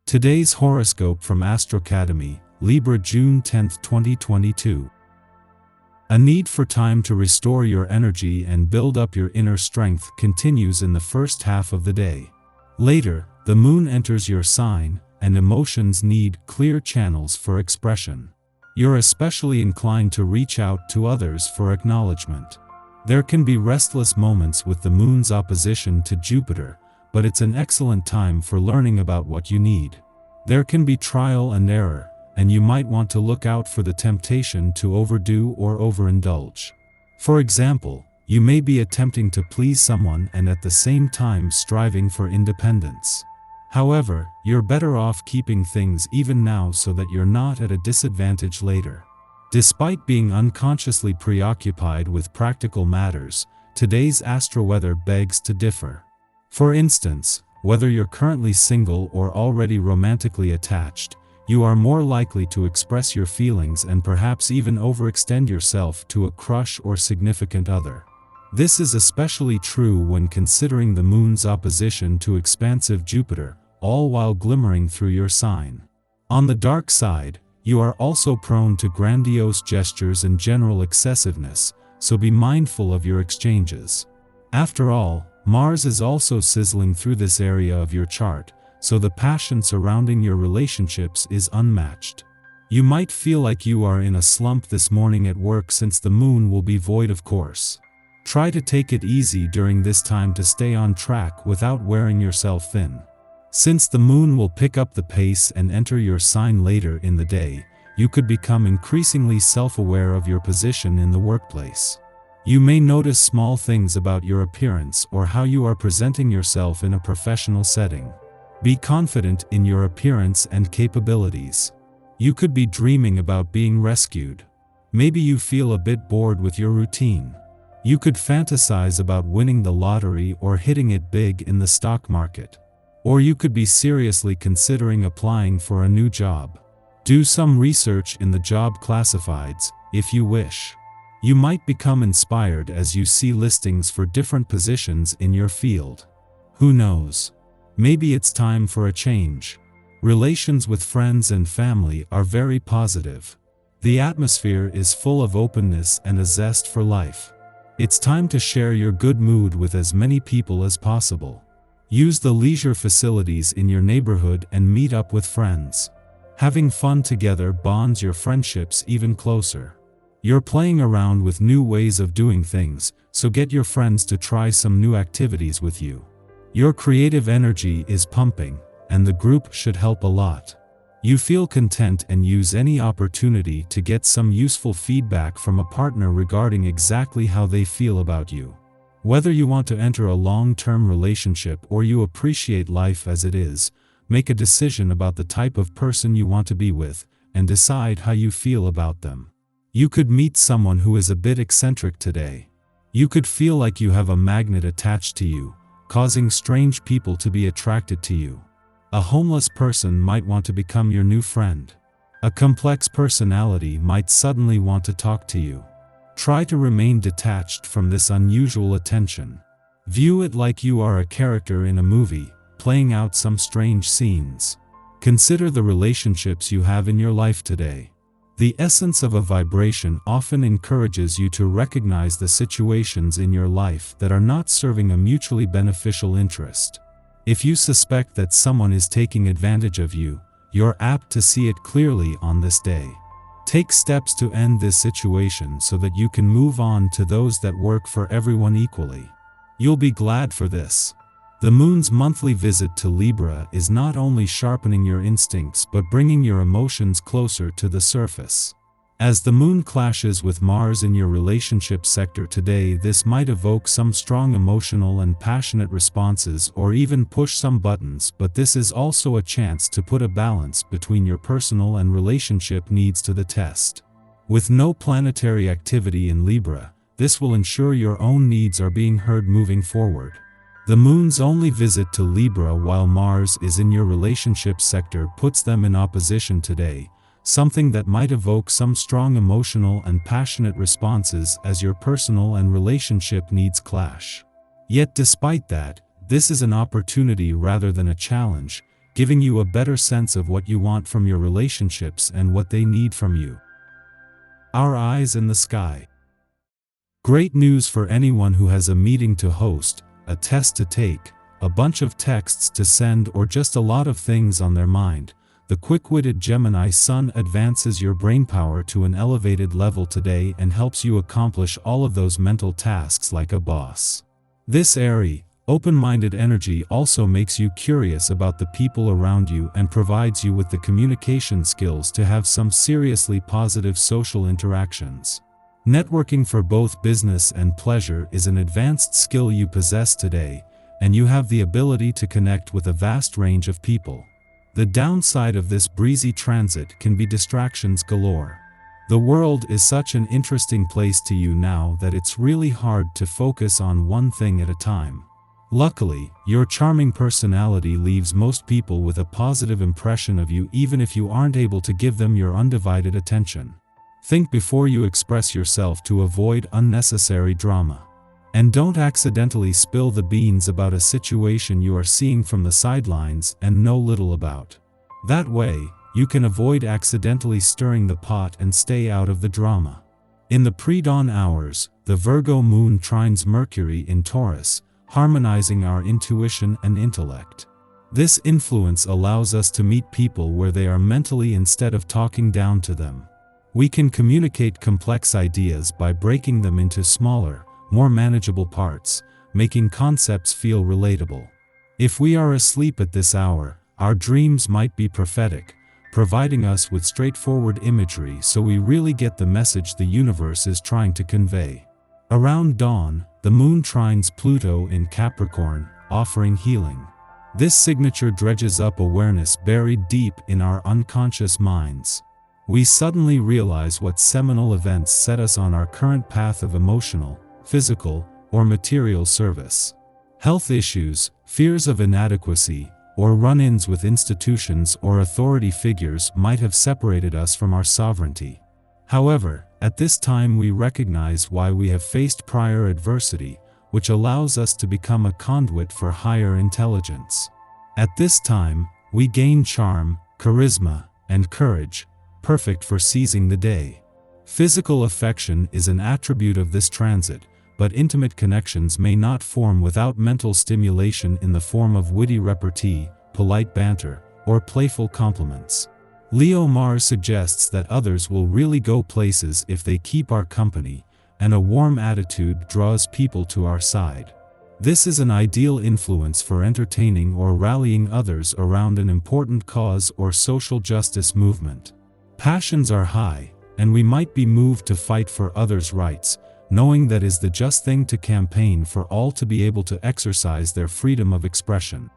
Today's horoscope from Astrocademy, Libra June 10, 2022. A need for time to restore your energy and build up your inner strength continues in the first half of the day. Later, the moon enters your sign, and emotions need clear channels for expression. You're especially inclined to reach out to others for acknowledgement. There can be restless moments with the moon's opposition to Jupiter, but it's an excellent time for learning about what you need. There can be trial and error, and you might want to look out for the temptation to overdo or overindulge. For example, you may be attempting to please someone and at the same time striving for independence. However, you're better off keeping things even now so that you're not at a disadvantage later. Despite being unconsciously preoccupied with practical matters, today's astro weather begs to differ. For instance, whether you're currently single or already romantically attached, you are more likely to express your feelings and perhaps even overextend yourself to a crush or significant other. This is especially true when considering the moon's opposition to expansive Jupiter, all while glimmering through your sign. On the dark side, you are also prone to grandiose gestures and general excessiveness, so be mindful of your exchanges. After all, Mars is also sizzling through this area of your chart, so the passion surrounding your relationships is unmatched. You might feel like you are in a slump this morning at work since the moon will be void of course. Try to take it easy during this time to stay on track without wearing yourself thin. Since the moon will pick up the pace and enter your sign later in the day, you could become increasingly self-aware of your position in the workplace. You may notice small things about your appearance or how you are presenting yourself in a professional setting. Be confident in your appearance and capabilities. You could be dreaming about being rescued. Maybe you feel a bit bored with your routine. You could fantasize about winning the lottery or hitting it big in the stock market. Or you could be seriously considering applying for a new job. Do some research in the job classifieds, if you wish. You might become inspired as you see listings for different positions in your field. Who knows? Maybe it's time for a change. Relations with friends and family are very positive. The atmosphere is full of openness and a zest for life. It's time to share your good mood with as many people as possible. Use the leisure facilities in your neighborhood and meet up with friends. Having fun together bonds your friendships even closer. You're playing around with new ways of doing things, so get your friends to try some new activities with you. Your creative energy is pumping, and the group should help a lot. You feel content and use any opportunity to get some useful feedback from a partner regarding exactly how they feel about you. Whether you want to enter a long-term relationship or you appreciate life as it is, make a decision about the type of person you want to be with, and decide how you feel about them. You could meet someone who is a bit eccentric today. You could feel like you have a magnet attached to you, causing strange people to be attracted to you. A homeless person might want to become your new friend. A complex personality might suddenly want to talk to you. Try to remain detached from this unusual attention. View it like you are a character in a movie, playing out some strange scenes. Consider the relationships you have in your life today. The essence of a vibration often encourages you to recognize the situations in your life that are not serving a mutually beneficial interest. If you suspect that someone is taking advantage of you, you're apt to see it clearly on this day. Take steps to end this situation so that you can move on to those that work for everyone equally. You'll be glad for this. The moon's monthly visit to Libra is not only sharpening your instincts but bringing your emotions closer to the surface. As the moon clashes with Mars in your relationship sector today, this might evoke some strong emotional and passionate responses or even push some buttons, but this is also a chance to put a balance between your personal and relationship needs to the test. With no planetary activity in Libra, this will ensure your own needs are being heard moving forward. The moon's only visit to Libra while Mars is in your relationship sector puts them in opposition today, something that might evoke some strong emotional and passionate responses as your personal and relationship needs clash. Yet despite that, this is an opportunity rather than a challenge, giving you a better sense of what you want from your relationships and what they need from you. Our eyes in the sky. Great news for anyone who has a meeting to host, a test to take, a bunch of texts to send, or just a lot of things on their mind. The quick-witted Gemini Sun advances your brainpower to an elevated level today and helps you accomplish all of those mental tasks like a boss. This airy, open-minded energy also makes you curious about the people around you and provides you with the communication skills to have some seriously positive social interactions. Networking for both business and pleasure is an advanced skill you possess today, and you have the ability to connect with a vast range of people. The downside of this breezy transit can be distractions galore. The world is such an interesting place to you now that it's really hard to focus on one thing at a time. Luckily, your charming personality leaves most people with a positive impression of you even if you aren't able to give them your undivided attention. Think before you express yourself to avoid unnecessary drama. And don't accidentally spill the beans about a situation you are seeing from the sidelines and know little about. That way, you can avoid accidentally stirring the pot and stay out of the drama. In the pre-dawn hours, the Virgo moon trines Mercury in Taurus, harmonizing our intuition and intellect. This influence allows us to meet people where they are mentally instead of talking down to them. We can communicate complex ideas by breaking them into smaller, more manageable parts, making concepts feel relatable. If we are asleep at this hour, our dreams might be prophetic, providing us with straightforward imagery so we really get the message the universe is trying to convey. Around dawn, the moon trines Pluto in Capricorn, offering healing. This signature dredges up awareness buried deep in our unconscious minds. We suddenly realize what seminal events set us on our current path of emotional, physical, or material service. Health issues, fears of inadequacy, or run-ins with institutions or authority figures might have separated us from our sovereignty. However, at this time we recognize why we have faced prior adversity, which allows us to become a conduit for higher intelligence. At this time, we gain charm, charisma, and courage, perfect for seizing the day. Physical affection is an attribute of this transit, but intimate connections may not form without mental stimulation in the form of witty repartee, polite banter, or playful compliments. Leo Mars suggests that others will really go places if they keep our company, and a warm attitude draws people to our side. This is an ideal influence for entertaining or rallying others around an important cause or social justice movement. Passions are high, and we might be moved to fight for others' rights, knowing that is the just thing to campaign for all to be able to exercise their freedom of expression.